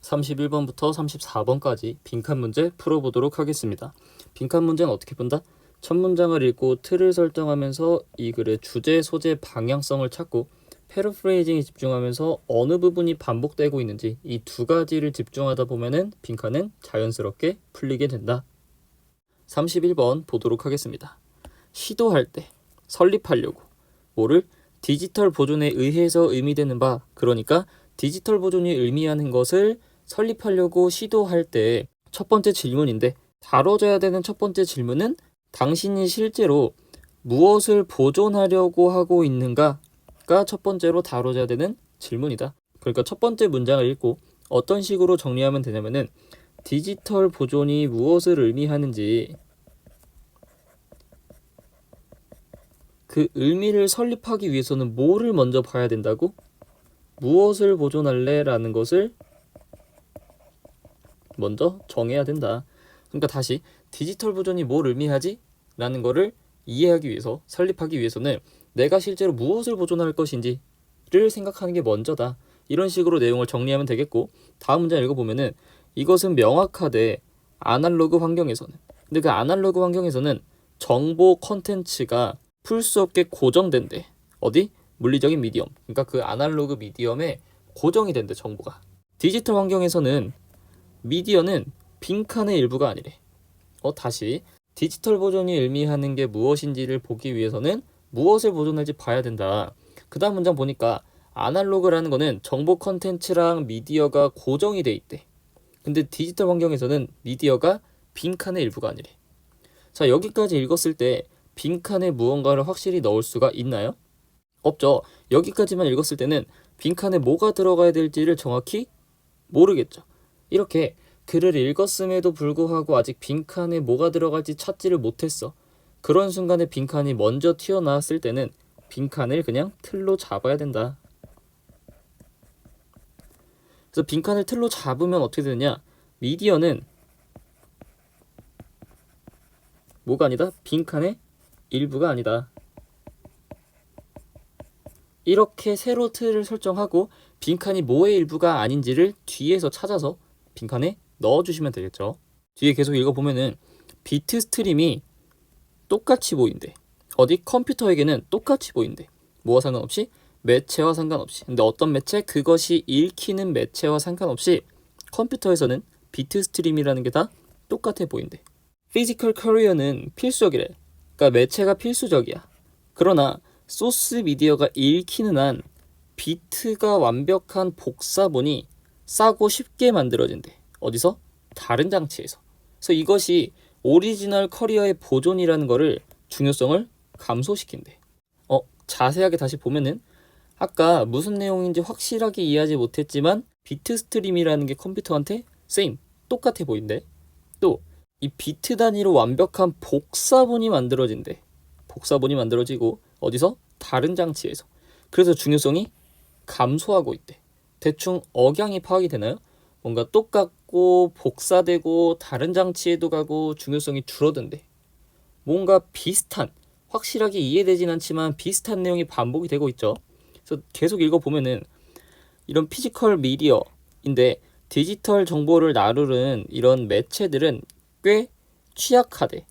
31번부터 34번까지 빈칸 문제 풀어보도록 하겠습니다. 빈칸 문제는 어떻게 푼다? 첫 문장을 읽고 틀을 설정하면서 이 글의 주제, 소재, 방향성을 찾고 패러프레이징에 집중하면서 어느 부분이 반복되고 있는지 이 두 가지를 집중하다 보면은 빈칸은 자연스럽게 풀리게 된다. 31번 보도록 하겠습니다. 시도할 때, 설립하려고 뭐를? 디지털 보존에 의해서 의미되는 바, 그러니까 디지털 보존이 의미하는 것을 설립하려고 시도할 때 첫 번째 질문인데, 다뤄져야 되는 첫 번째 질문은 당신이 실제로 무엇을 보존하려고 하고 있는가가 첫 번째로 다뤄져야 되는 질문이다. 그러니까 첫 번째 문장을 읽고 어떤 식으로 정리하면 되냐면은 디지털 보존이 무엇을 의미하는지 그 의미를 설립하기 위해서는 뭐를 먼저 봐야 된다고? 무엇을 보존할래? 라는 것을 먼저 정해야 된다. 그러니까 다시 디지털 보존이 뭘 의미하지? 라는 거를 이해하기 위해서, 설립하기 위해서는 내가 실제로 무엇을 보존할 것인지를 생각하는 게 먼저다. 이런 식으로 내용을 정리하면 되겠고, 다음 문장 읽어보면은 이것은 명확하되 아날로그 환경에서는, 근데 그 아날로그 환경에서는 정보 컨텐츠가 풀 수 없게 고정된대. 어디? 물리적인 미디엄. 그러니까 그 아날로그 미디엄에 고정이 된대, 정보가. 디지털 환경에서는 미디어는 빈칸의 일부가 아니래. 다시 디지털 보존이 의미하는 게 무엇인지를 보기 위해서는 무엇을 보존할지 봐야 된다. 그 다음 문장 보니까 아날로그라는 거는 정보 컨텐츠랑 미디어가 고정이 돼 있대. 근데 디지털 환경에서는 미디어가 빈칸의 일부가 아니래. 자, 여기까지 읽었을 때 빈칸에 무언가를 확실히 넣을 수가 있나요? 없죠. 여기까지만 읽었을 때는 빈칸에 뭐가 들어가야 될지를 정확히 모르겠죠. 이렇게 글을 읽었음에도 불구하고 아직 빈칸에 뭐가 들어갈지 찾지를 못했어. 그런 순간에 빈칸이 먼저 튀어나왔을 때는 빈칸을 그냥 틀로 잡아야 된다. 그래서 빈칸을 틀로 잡으면 어떻게 되느냐? 미디어는 뭐가 아니다? 빈칸의 일부가 아니다. 이렇게 새로 틀을 설정하고 빈칸이 뭐의 일부가 아닌지를 뒤에서 찾아서 빈칸에 넣어주시면 되겠죠. 뒤에 계속 읽어보면은 비트 스트림이 똑같이 보인대. 어디? 컴퓨터에게는 똑같이 보인대. 뭐와 상관없이? 매체와 상관없이. 근데 어떤 매체? 그것이 읽히는 매체와 상관없이 컴퓨터에서는 비트 스트림이라는 게 다 똑같아 보인대. 피지컬 커리어는 필수적이래. 그러니까 매체가 필수적이야. 그러나 소스 미디어가 읽히는 한 비트가 완벽한 복사본이 싸고 쉽게 만들어진대. 어디서? 다른 장치에서. 그래서 이것이 오리지널 커리어의 보존이라는 거를 중요성을 감소시킨대. 자세하게 다시 보면은 아까 무슨 내용인지 확실하게 이해하지 못했지만 비트 스트림이라는 게 컴퓨터한테 똑같아 보인대. 또 이 비트 단위로 완벽한 복사본이 만들어진대. 복사본이 만들어지고 어디서? 다른 장치에서. 그래서 중요성이 감소하고 있대. 대충 억양이 파악이 되나요? 뭔가 똑같고 복사되고 다른 장치에도 가고 중요성이 줄어든대. 뭔가 비슷한, 확실하게 이해되진 않지만 비슷한 내용이 반복이 되고 있죠. 그래서 계속 읽어보면은 이런 피지컬 미디어인데 디지털 정보를 나누는 이런 매체들은 꽤 취약하대.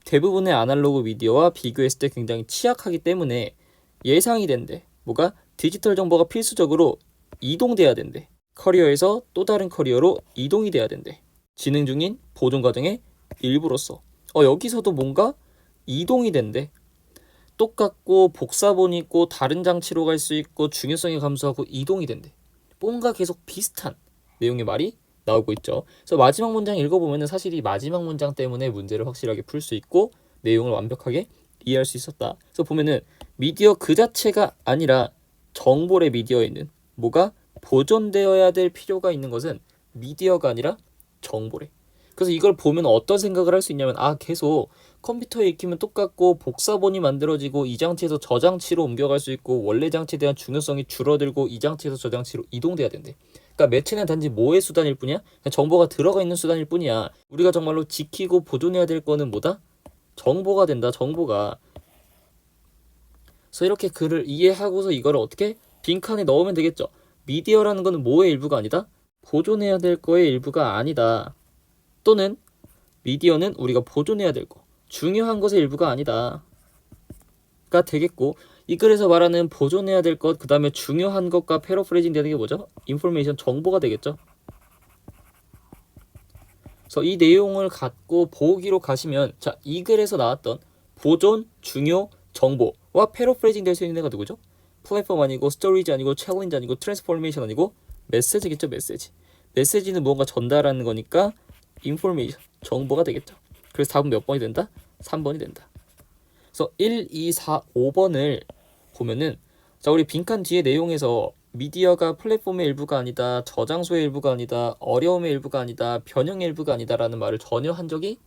대부분의 아날로그 미디어와 비교했을 때 굉장히 취약하기 때문에 예상이 된대. 뭐가? 디지털 정보가 필수적으로 이동돼야 된대. 커리어에서 또 다른 커리어로 이동이 돼야 된대. 진행 중인 보존 과정의 일부로서. 여기서도 뭔가 이동이 된대. 똑같고 복사본이 있고 다른 장치로 갈 수 있고 중요성이 감소하고 이동이 된대. 뭔가 계속 비슷한 내용의 말이 나오고 있죠. 그래서 마지막 문장 읽어보면 사실 이 마지막 문장 때문에 문제를 확실하게 풀 수 있고 내용을 완벽하게 이해할 수 있었다. 그래서 보면은 미디어 그 자체가 아니라 정보의 미디어에 있는 뭐가 보존되어야 될 필요가 있는 것은 미디어가 아니라 정보래. 그래서 이걸 보면 어떤 생각을 할 수 있냐면 계속 컴퓨터에 익히면 똑같고 복사본이 만들어지고 이 장치에서 저 장치로 옮겨갈 수 있고 원래 장치에 대한 중요성이 줄어들고 이 장치에서 저 장치로 이동돼야 된대. 그러니까 매체는 단지 뭐의 수단일 뿐이야? 그냥 정보가 들어가 있는 수단일 뿐이야. 우리가 정말로 지키고 보존해야 될 거는 뭐다? 정보가 된다. 정보가. 그래서 이렇게 글을 이해하고서 이거를 어떻게 빈칸에 넣으면 되겠죠. 미디어라는 거는 뭐의 일부가 아니다? 보존해야 될 거의 일부가 아니다. 또는 미디어는 우리가 보존해야 될 거, 중요한 것의 일부가 아니다. 가 되겠고, 이 글에서 말하는 보존해야 될 것, 그 다음에 중요한 것과 패러프레이징 되는 게 뭐죠? 인포메이션, 정보가 되겠죠. 그래서 이 내용을 갖고 보기로 가시면, 자, 이 글에서 나왔던 보존, 중요, 정보와 패러프레이징 될 수 있는 애가 누구죠? 플랫폼 아니고, 스토리지 아니고, 챌린지 아니고, 트랜스포메이션 아니고, 메시지겠죠. 메시지. 메시지는 무언가 전달하는 거니까 인포메이션, 정보가 되겠죠. 그래서 답은 몇 번이 된다? 3번이 된다. 그래서 1, 2, 4, 5번을 보면은, 자, 우리 빈칸 뒤에 내용에서 미디어가 플랫폼의 일부가 아니다, 저장소의 일부가 아니다, 어려움의 일부가 아니다, 변형의 일부가 아니다 라는 말을 전혀 한 적이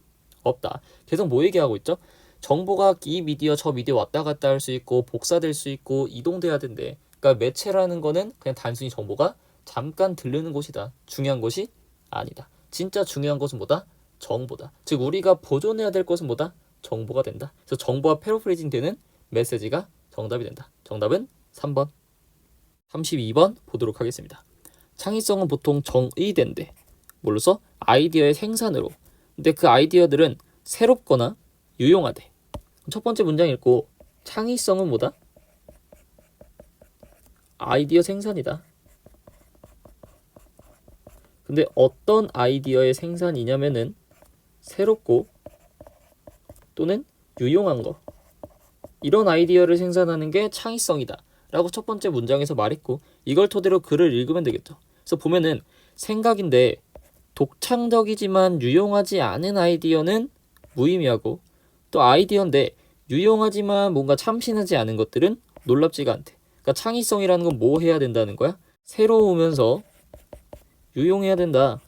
없다. 계속 뭐 얘기하고 있죠? 정보가 이 미디어 저 미디어 왔다 갔다 할 수 있고 복사될 수 있고 이동돼야 된대. 그러니까 매체라는 거는 그냥 단순히 정보가 잠깐 들르는 곳이다. 중요한 것이 아니다. 진짜 중요한 것은 뭐다? 정보다. 즉 우리가 보존해야 될 것은 뭐다? 정보가 된다. 그래서 정보와 패러프레이징 되는 메시지가 정답이 된다. 정답은 3번. 32번 보도록 하겠습니다. 창의성은 보통 정의된대. 뭘로써? 아이디어의 생산으로. 근데 그 아이디어들은 새롭거나 유용하대. 첫 번째 문장 읽고, 창의성은 뭐다? 아이디어 생산이다. 근데 어떤 아이디어의 생산이냐면은 새롭고 또는 유용한 거, 이런 아이디어를 생산하는 게 창의성이다 라고 첫 번째 문장에서 말했고, 이걸 토대로 글을 읽으면 되겠죠. 그래서 보면은 생각인데 독창적이지만 유용하지 않은 아이디어는 무의미하고, 또 아이디어인데 유용하지만 뭔가 참신하지 않은 것들은 놀랍지가 않대. 그러니까 창의성이라는 건 뭐 해야 된다는 거야? 새로우면서 유용해야 된다.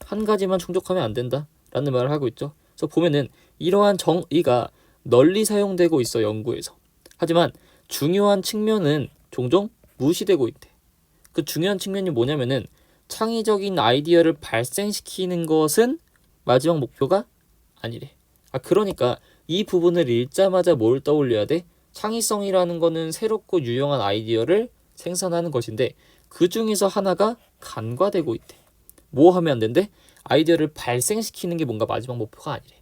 한 가지만 충족하면 안 된다 라는 말을 하고 있죠. 그래서 보면은 이러한 정의가 널리 사용되고 있어, 연구에서. 하지만 중요한 측면은 종종 무시되고 있대. 그 중요한 측면이 뭐냐면은 창의적인 아이디어를 발생시키는 것은 마지막 목표가 아니래. 그러니까 이 부분을 읽자마자 뭘 떠올려야 돼? 창의성이라는 거는 새롭고 유용한 아이디어를 생산하는 것인데 그 중에서 하나가 간과되고 있대. 뭐 하면 안 된대? 아이디어를 발생시키는 게 뭔가 마지막 목표가 아니래.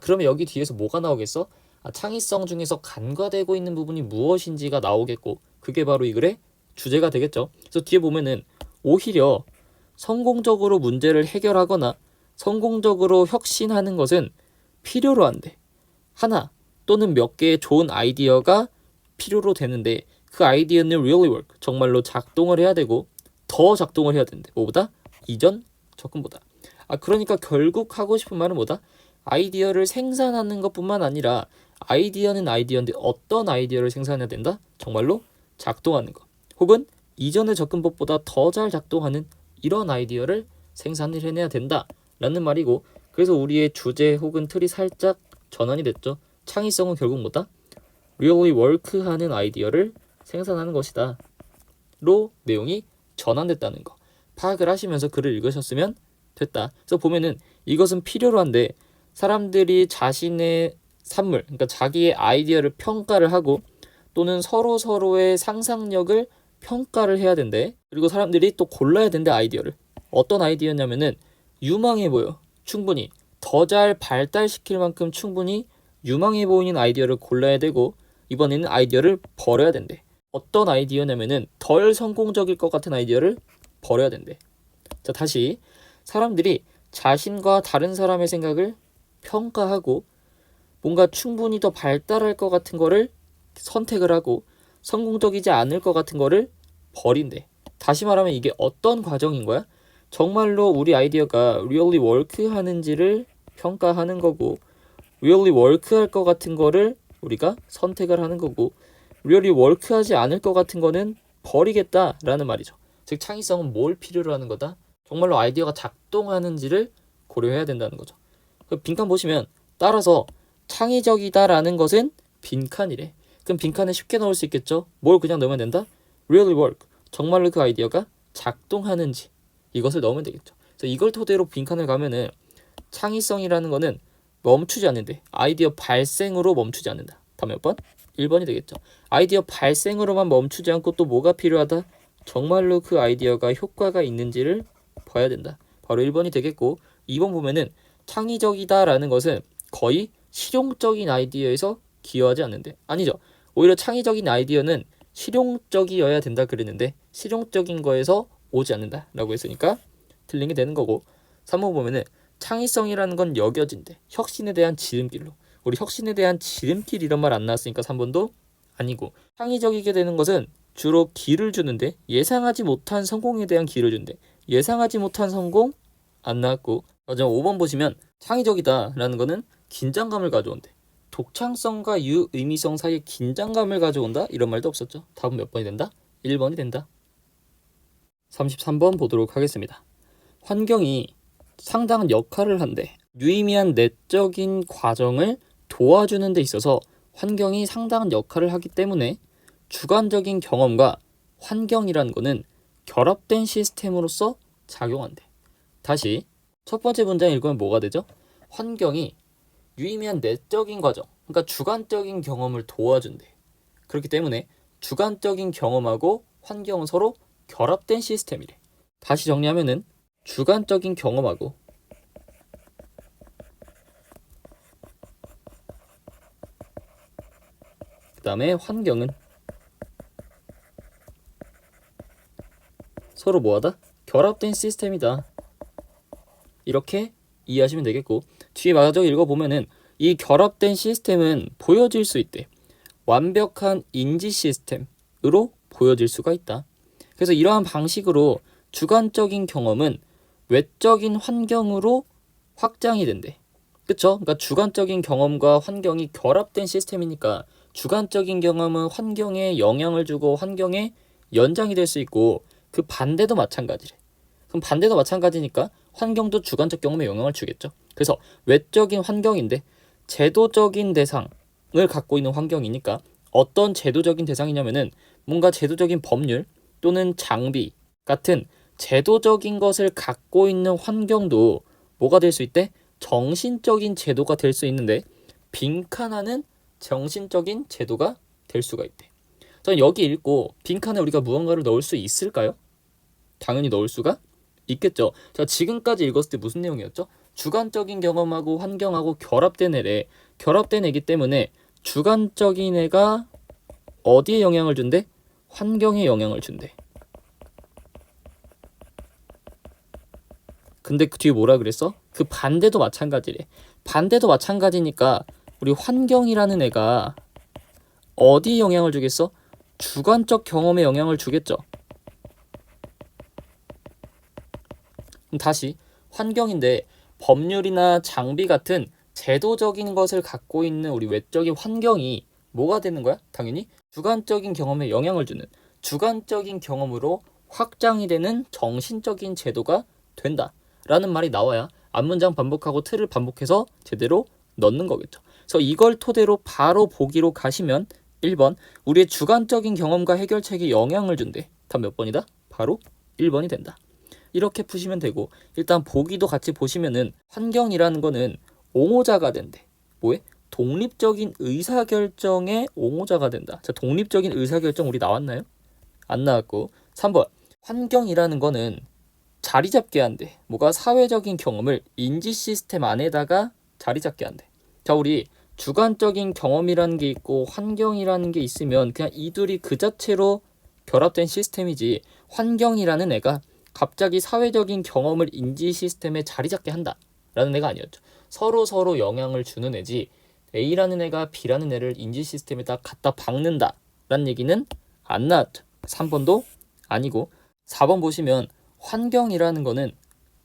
그러면 여기 뒤에서 뭐가 나오겠어? 창의성 중에서 간과되고 있는 부분이 무엇인지가 나오겠고, 그게 바로 이 글의 주제가 되겠죠. 그래서 뒤에 보면은 오히려 성공적으로 문제를 해결하거나 성공적으로 혁신하는 것은 필요로 한대. 하나 또는 몇 개의 좋은 아이디어가 필요로 되는데 그 아이디어는 really work, 정말로 작동을 해야 되고 더 작동을 해야 된대. 뭐보다? 이전 접근보다. 그러니까 결국 하고 싶은 말은 뭐다? 아이디어를 생산하는 것뿐만 아니라 아이디어는 아이디어인데 어떤 아이디어를 생산해야 된다? 정말로 작동하는 것. 혹은 이전의 접근법보다 더 잘 작동하는 이런 아이디어를 생산을 해내야 된다 라는 말이고, 그래서 우리의 주제 혹은 틀이 살짝 전환이 됐죠. 창의성은 결국 뭐다? really work 하는 아이디어를 생산하는 것이다 로 내용이 전환됐다는 거 파악을 하시면서 글을 읽으셨으면 됐다. 그래서 보면은 이것은 필요로 한데 사람들이 자신의 산물, 그러니까 자기의 아이디어를 평가를 하고 또는 서로의 상상력을 평가를 해야 된대. 그리고 사람들이 또 골라야 된대, 아이디어를. 어떤 아이디어냐면은 유망해 보여. 충분히 더 잘 발달시킬 만큼 충분히 유망해 보이는 아이디어를 골라야 되고, 이번에는 아이디어를 버려야 된대. 어떤 아이디어냐면은 덜 성공적일 것 같은 아이디어를 버려야 된대. 자, 다시 사람들이 자신과 다른 사람의 생각을 평가하고 뭔가 충분히 더 발달할 것 같은 거를 선택을 하고 성공적이지 않을 것 같은 거를 버린대. 다시 말하면 이게 어떤 과정인 거야? 정말로 우리 아이디어가 really work 하는지를 평가하는 거고, really work 할 것 같은 거를 우리가 선택을 하는 거고, really work 하지 않을 것 같은 거는 버리겠다라는 말이죠. 즉 창의성은 뭘 필요로 하는 거다? 정말로 아이디어가 작동하는지를 고려해야 된다는 거죠. 빈칸 보시면 따라서 창의적이다라는 것은 빈칸이래. 그럼 빈칸에 쉽게 넣을 수 있겠죠? 뭘 그냥 넣으면 된다? really work. 정말로 그 아이디어가 작동하는지 이것을 넣으면 되겠죠. 그래서 이걸 토대로 빈칸을 가면은 창의성이라는 거는 멈추지 않는데 아이디어 발생으로 멈추지 않는다. 다음 몇 번? 1번이 되겠죠. 아이디어 발생으로만 멈추지 않고 또 뭐가 필요하다? 정말로 그 아이디어가 효과가 있는지를 봐야 된다. 바로 1번이 되겠고 2번 보면은 창의적이다라는 것은 거의 실용적인 아이디어에서 기여하지 않는데 아니죠. 오히려 창의적인 아이디어는 실용적이어야 된다 그랬는데 실용적인 거에서 오지 않는다라고 했으니까 틀린 게 되는 거고 3번 보면은 창의성이라는 건 여겨진대. 혁신에 대한 지름길로. 우리 혁신에 대한 지름길 이런 말 안 나왔으니까 3번도 아니고 창의적이게 되는 것은 주로 길을 주는데 예상하지 못한 성공에 대한 길을 준대. 예상하지 못한 성공 안 나왔고 5번 보시면 창의적이다라는 거는 긴장감을 가져온대. 독창성과 유의미성 사이에 긴장감을 가져온다? 이런 말도 없었죠. 답은 몇 번이 된다? 1번이 된다. 33번 보도록 하겠습니다. 환경이 상당한 역할을 한대. 유의미한 내적인 과정을 도와주는 데 있어서 환경이 상당한 역할을 하기 때문에 주관적인 경험과 환경이라는 거는 결합된 시스템으로서 작용한대. 다시 첫 번째 문장 읽으면 뭐가 되죠? 환경이 유의미한 내적인 과정, 그러니까 주관적인 경험을 도와준대. 그렇기 때문에 주관적인 경험하고 환경은 서로 결합된 시스템이래. 다시 정리하면은 주관적인 경험하고 그 다음에 환경은 서로 뭐하다? 결합된 시스템이다. 이렇게 이해하시면 되겠고 뒤에 마저 읽어보면은 이 결합된 시스템은 보여질 수 있대. 완벽한 인지 시스템으로 보여질 수가 있다. 그래서 이러한 방식으로 주관적인 경험은 외적인 환경으로 확장이 된대. 그쵸? 그러니까 주관적인 경험과 환경이 결합된 시스템이니까 주관적인 경험은 환경에 영향을 주고 환경의 연장이 될 수 있고 그 반대도 마찬가지래. 그럼 반대도 마찬가지니까 환경도 주관적 경험에 영향을 주겠죠. 그래서 외적인 환경인데 제도적인 대상을 갖고 있는 환경이니까 어떤 제도적인 대상이냐면은 뭔가 제도적인 법률 또는 장비 같은 제도적인 것을 갖고 있는 환경도 뭐가 될 수 있대? 정신적인 제도가 될 수 있는데 빈칸하는 정신적인 제도가 될 수가 있대. 자, 여기 읽고 빈칸에 우리가 무언가를 넣을 수 있을까요? 당연히 넣을 수가 있겠죠. 자, 지금까지 읽었을 때 무슨 내용이었죠? 주관적인 경험하고 환경하고 결합된 애래. 결합된 애기 때문에 주관적인 애가 어디에 영향을 준대? 환경에 영향을 준대. 근데 그 뒤에 뭐라 그랬어? 그 반대도 마찬가지래. 반대도 마찬가지니까 우리 환경이라는 애가 어디에 영향을 주겠어? 주관적 경험에 영향을 주겠죠. 그럼 다시 환경인데 법률이나 장비 같은 제도적인 것을 갖고 있는 우리 외적인 환경이 뭐가 되는 거야? 당연히 주관적인 경험에 영향을 주는 주관적인 경험으로 확장이 되는 정신적인 제도가 된다 라는 말이 나와야 앞문장 반복하고 틀을 반복해서 제대로 넣는 거겠죠. 그래서 이걸 토대로 바로 보기로 가시면 1번 우리의 주관적인 경험과 해결책에 영향을 준대. 답 몇 번이다? 바로 1번이 된다. 이렇게 푸시면 되고 일단 보기도 같이 보시면은 환경이라는 거는 옹호자가 된대. 뭐에? 독립적인 의사결정의 옹호자가 된다. 자, 독립적인 의사결정 우리 나왔나요? 안 나왔고 3번 환경이라는 거는 자리 잡게 한대. 뭐가? 사회적인 경험을 인지 시스템 안에다가 자리 잡게 한대. 자, 우리 주관적인 경험이라는 게 있고 환경이라는 게 있으면 그냥 이 둘이 그 자체로 결합된 시스템이지 환경이라는 애가 갑자기 사회적인 경험을 인지 시스템에 자리 잡게 한다 라는 애가 아니었죠. 서로 영향을 주는 애지 A라는 애가 B라는 애를 인지 시스템에다 갖다 박는다 라는 얘기는 안 나왔죠. 3번도 아니고 4번 보시면 환경이라는 거는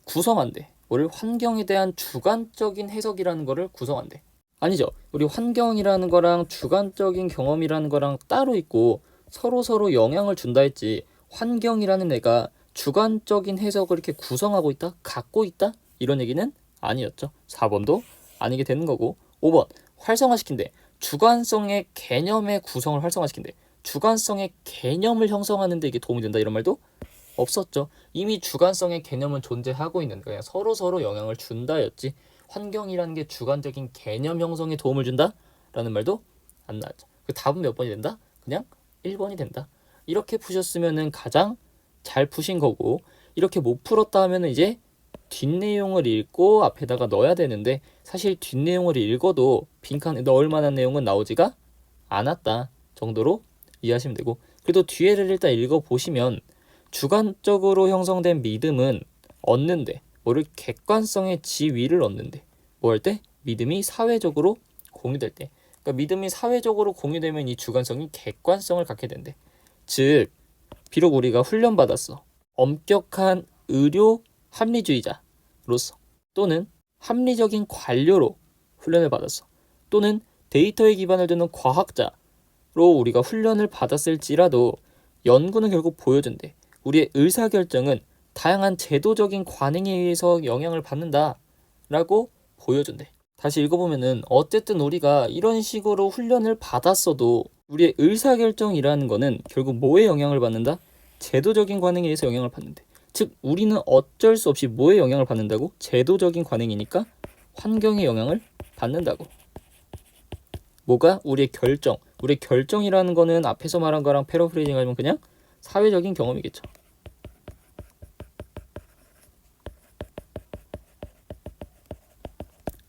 구성한대. 뭐를? 환경에 대한 주관적인 해석이라는 거를 구성한대. 아니죠. 우리 환경이라는 거랑 주관적인 경험이라는 거랑 따로 있고 서로 영향을 준다 했지 환경이라는 애가 주관적인 해석을 이렇게 구성하고 있다? 갖고 있다? 이런 얘기는 아니었죠. 4번도 아니게 되는 거고 5번 활성화시킨대. 주관성의 개념의 구성을 활성화시킨대. 주관성의 개념을 형성하는 데 이게 도움이 된다 이런 말도 없었죠. 이미 주관성의 개념은 존재하고 있는 거야. 서로 영향을 준다였지 환경이라는 게 주관적인 개념 형성에 도움을 준다? 라는 말도 안 나왔죠. 그 답은 몇 번이 된다? 그냥 1번이 된다. 이렇게 푸셨으면은 가장 잘 푸신 거고 이렇게 못 풀었다 하면은 이제 뒷내용을 읽고 앞에다가 넣어야 되는데 사실 뒷내용을 읽어도 빈칸에 넣을 만한 내용은 나오지가 않았다 정도로 이해하시면 되고, 그래도 뒤에를 일단 읽어보시면 주관적으로 형성된 믿음은 얻는데 뭐를 객관성의 지위를 얻는데 뭐 할 때? 믿음이 사회적으로 공유될 때. 그러니까 믿음이 사회적으로 공유되면 이 주관성이 객관성을 갖게 된대. 즉 비록 우리가 훈련받았어, 엄격한 의료 합리주의자로서 또는 합리적인 관료로 훈련을 받았어, 또는 데이터에 기반을 두는 과학자로 우리가 훈련을 받았을지라도 연구는 결국 보여준대. 우리의 의사결정은 다양한 제도적인 관행에 의해서 영향을 받는다라고 보여준대. 다시 읽어보면은 어쨌든 우리가 이런 식으로 훈련을 받았어도 우리의 의사결정이라는 거는 결국 뭐에 영향을 받는다? 제도적인 관행에 의해서 영향을 받는데, 즉 우리는 어쩔 수 없이 뭐에 영향을 받는다고? 제도적인 관행이니까 환경에 영향을 받는다고. 뭐가? 우리의 결정. 우리의 결정이라는 거는 앞에서 말한 거랑 패러프레이징 하면 그냥 사회적인 경험이겠죠.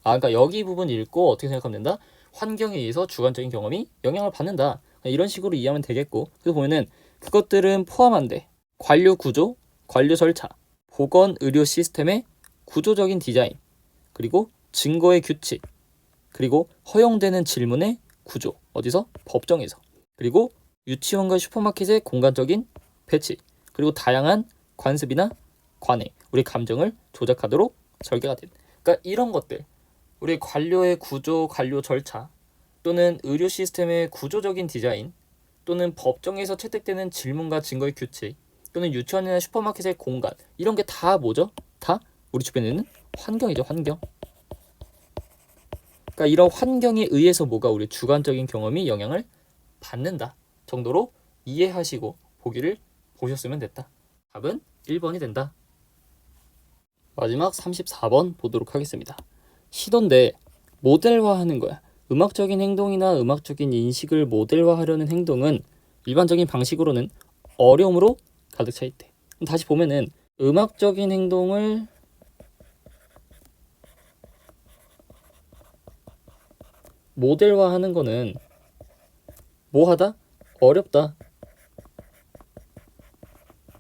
그러니까 여기 부분 읽고 어떻게 생각하면 된다? 환경에 의해서 주관적인 경험이 영향을 받는다. 이런 식으로 이해하면 되겠고, 그래서 보면은 그것들은 포함한데 관료 구조, 관료 절차, 보건 의료 시스템의 구조적인 디자인, 그리고 증거의 규칙, 그리고 허용되는 질문의 구조, 어디서? 법정에서, 그리고 유치원과 슈퍼마켓의 공간적인 배치, 그리고 다양한 관습이나 관행, 우리 감정을 조작하도록 설계가 된. 그러니까 이런 것들, 우리 관료의 구조, 관료 절차, 또는 의료 시스템의 구조적인 디자인, 또는 법정에서 채택되는 질문과 증거의 규칙, 또는 유치원이나 슈퍼마켓의 공간, 이런 게 다 뭐죠? 다 우리 주변에 있는 환경이죠. 환경. 그러니까 이런 환경에 의해서 뭐가 우리 주관적인 경험이 영향을 받는다 정도로 이해하시고 보기를 보셨으면 됐다. 답은 1번이 된다. 마지막 34번 보도록 하겠습니다. 시도인데 모델화하는 거야. 음악적인 행동이나 음악적인 인식을 모델화하려는 행동은 일반적인 방식으로는 어려움으로 가득 차 있대. 다시 보면은 음악적인 행동을 모델화하는 거는 뭐하다? 어렵다.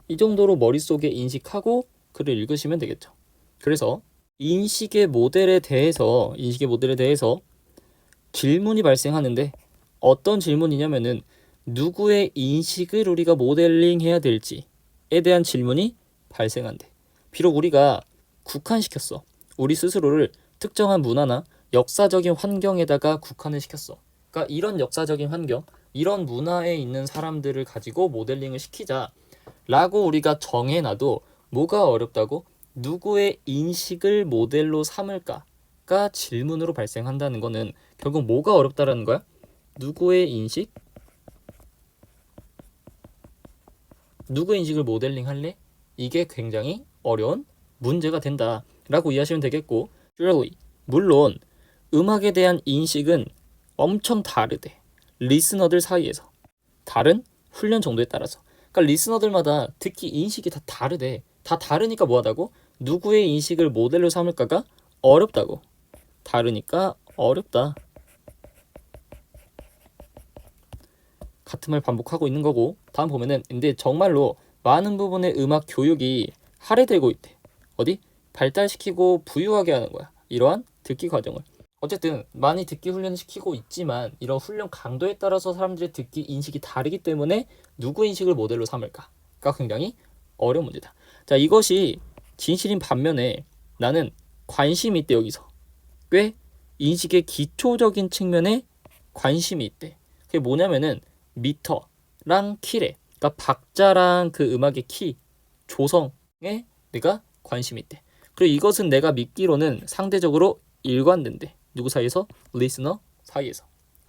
이 정도로 머릿속에 인식하고 글을 읽으시면 되겠죠. 그래서 인식의 모델에 대해서 질문이 발생하는데 어떤 질문이냐면은 누구의 인식을 우리가 모델링 해야 될지에 대한 질문이 발생한대. 비록 우리가 국한시켰어. 우리 스스로를 특정한 문화나 역사적인 환경에다가 국한을 시켰어. 그러니까 이런 역사적인 환경, 이런 문화에 있는 사람들을 가지고 모델링을 시키자라고 우리가 정해놔도 뭐가 어렵다고? 누구의 인식을 모델로 삼을까가 질문으로 발생한다는 거는 결국 뭐가 어렵다라는 거야? 누구의 인식? 누구의 인식을 모델링 할래? 이게 굉장히 어려운 문제가 된다라고 이해하시면 되겠고, surely, 물론 음악에 대한 인식은 엄청 다르대. 리스너들 사이에서. 다른 훈련 정도에 따라서. 그러니까 리스너들마다 듣기 인식이 다 다르대. 다 다르니까 뭐하다고? 누구의 인식을 모델로 삼을까가 어렵다고. 다르니까 어렵다. 같은 말 반복하고 있는 거고, 다음 보면은 근데 정말로 많은 부분의 음악 교육이 할애되고 있대. 어디? 발달시키고 부유하게 하는 거야. 이러한 듣기 과정을. 어쨌든 많이 듣기 훈련을 시키고 있지만 이런 훈련 강도에 따라서 사람들의 듣기 인식이 다르기 때문에 누구 인식을 모델로 삼을까가 굉장히 어려운 문제다. 자, 이것이 진실인 반면에 나는 관심이 있대. 여기서 꽤 인식의 기초적인 측면에 관심이 있대. 그게 뭐냐면은 미터랑 키래. 그러니까 박자랑 그 음악의 키, 조성에 내가 관심이 있대. 그리고 이것은 내가 믿기로는 상대적으로 일관된대. 누구 사이에서? 리스너 사이에서.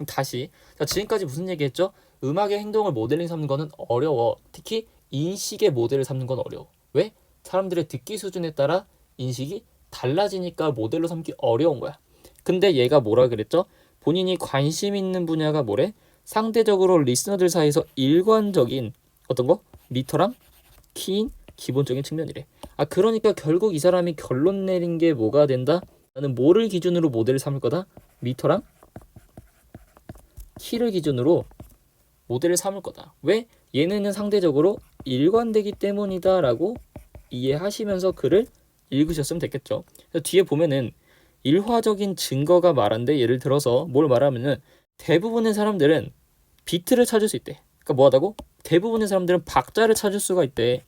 다시, 자, 지금까지 무슨 얘기했죠? 음악의 행동을 모델링 삼는 거는 어려워. 특히 인식의 모델을 삼는 건 어려워. 왜? 사람들의 듣기 수준에 따라 인식이 달라지니까 모델로 삼기 어려운 거야. 근데 얘가 뭐라 그랬죠? 본인이 관심 있는 분야가 뭐래? 상대적으로 리스너들 사이에서 일관적인 어떤 거? 미터랑 키인 기본적인 측면이래. 그러니까 결국 이 사람이 결론 내린 게 뭐가 된다? 나는 뭐를 기준으로 모델을 삼을 거다? 미터랑 키를 기준으로 모델을 삼을 거다. 왜? 얘네는 상대적으로 일관되기 때문이다 라고 이해하시면서 글을 읽으셨으면 됐겠죠. 그래서 뒤에 보면은 일화적인 증거가 말한데, 예를 들어서 뭘 말하면은 대부분의 사람들은 비트를 찾을 수 있대. 그러니까 뭐하다고? 대부분의 사람들은 박자를 찾을 수가 있대.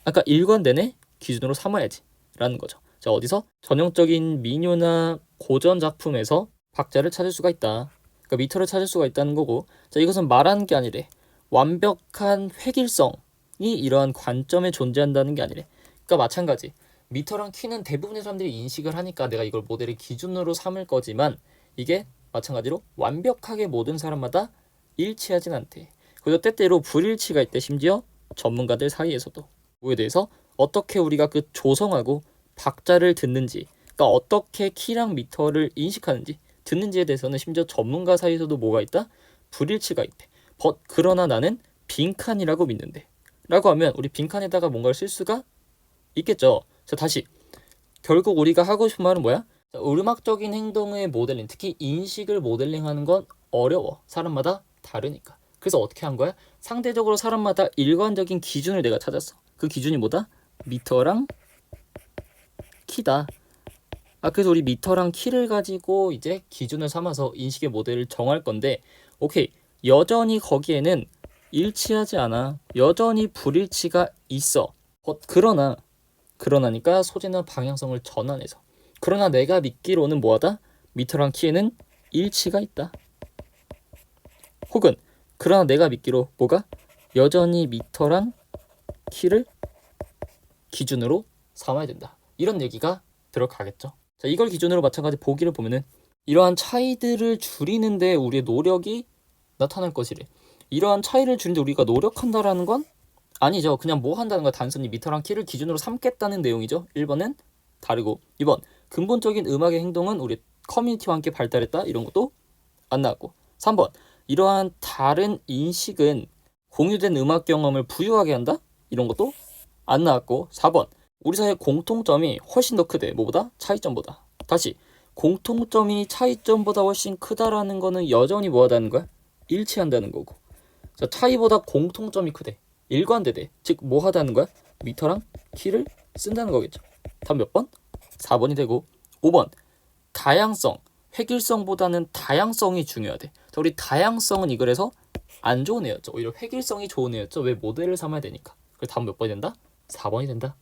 아까 일관되네? 기준으로 삼아야지 라는 거죠. 자, 어디서? 전형적인 민요나 고전 작품에서 박자를 찾을 수가 있다. 그러니까 미터를 찾을 수가 있다는 거고, 자, 이것은 말하는 게 아니래. 완벽한 획일성이 이러한 관점에 존재한다는 게 아니래. 그러니까 마찬가지. 미터랑 키는 대부분의 사람들이 인식을 하니까 내가 이걸 모델의 기준으로 삼을 거지만, 이게 마찬가지로 완벽하게 모든 사람마다 일치하진 않대. 그래서 때때로 불일치가 있대. 심지어 전문가들 사이에서도. 그에 대해서 어떻게 우리가 그 조성하고 박자를 듣는지, 그러니까 어떻게 키랑 미터를 인식하는지 듣는지에 대해서는 심지어 전문가 사이에서도 뭐가 있다? 불일치가 있대. 그러나 나는 빈칸이라고 믿는데 라고 하면 우리 빈칸에다가 뭔가를 쓸 수가 있겠죠. 자, 다시 결국 우리가 하고 싶은 말은 뭐야? 자, 음악적인 행동의 모델링, 특히 인식을 모델링하는 건 어려워. 사람마다 다르니까. 그래서 어떻게 한 거야? 상대적으로 사람마다 일관적인 기준을 내가 찾았어. 그 기준이 뭐다? 미터랑 키다. 그래서 우리 미터랑 키를 가지고 이제 기준을 삼아서 인식의 모델을 정할 건데, 오케이, 여전히 거기에는 일치하지 않아. 여전히 불일치가 있어. 그러나니까 소재나 방향성을 전환해서. 그러나 내가 믿기로는 뭐하다? 미터랑 키에는 일치가 있다. 혹은 그러나 내가 믿기로 뭐가? 여전히 미터랑 키를 기준으로 삼아야 된다. 이런 얘기가 들어가겠죠. 자, 이걸 기준으로 마찬가지 보기를 보면은 이러한 차이들을 줄이는데 우리의 노력이 나타날 것이래. 이러한 차이를 줄이는데 우리가 노력한다라는 건 아니죠. 그냥 뭐 한다는 거야. 단순히 미터랑 키를 기준으로 삼겠다는 내용이죠. 1번은 다르고, 2번 근본적인 음악의 행동은 우리 커뮤니티와 함께 발달했다. 이런 것도 안 나왔고, 3번 이러한 다른 인식은 공유된 음악 경험을 부유하게 한다. 이런 것도 안 나왔고, 4번 우리 사이의 공통점이 훨씬 더 크대. 뭐보다? 차이점보다. 다시 공통점이 차이점보다 훨씬 크다라는 거는 여전히 뭐하다는 거야? 일치한다는 거고. 자, 차이보다 공통점이 크대. 일관되대. 즉 뭐하다는 거야? 미터랑 키를 쓴다는 거겠죠. 답 몇 번? 4번이 되고, 5번 다양성, 획일성보다는 다양성이 중요하대. 자, 우리 다양성은 이 글에서 안 좋은 애였죠. 오히려 획일성이 좋은 애였죠. 왜? 모델을 삼아야 되니까. 그래서 답 몇 번이 된다? 4번이 된다.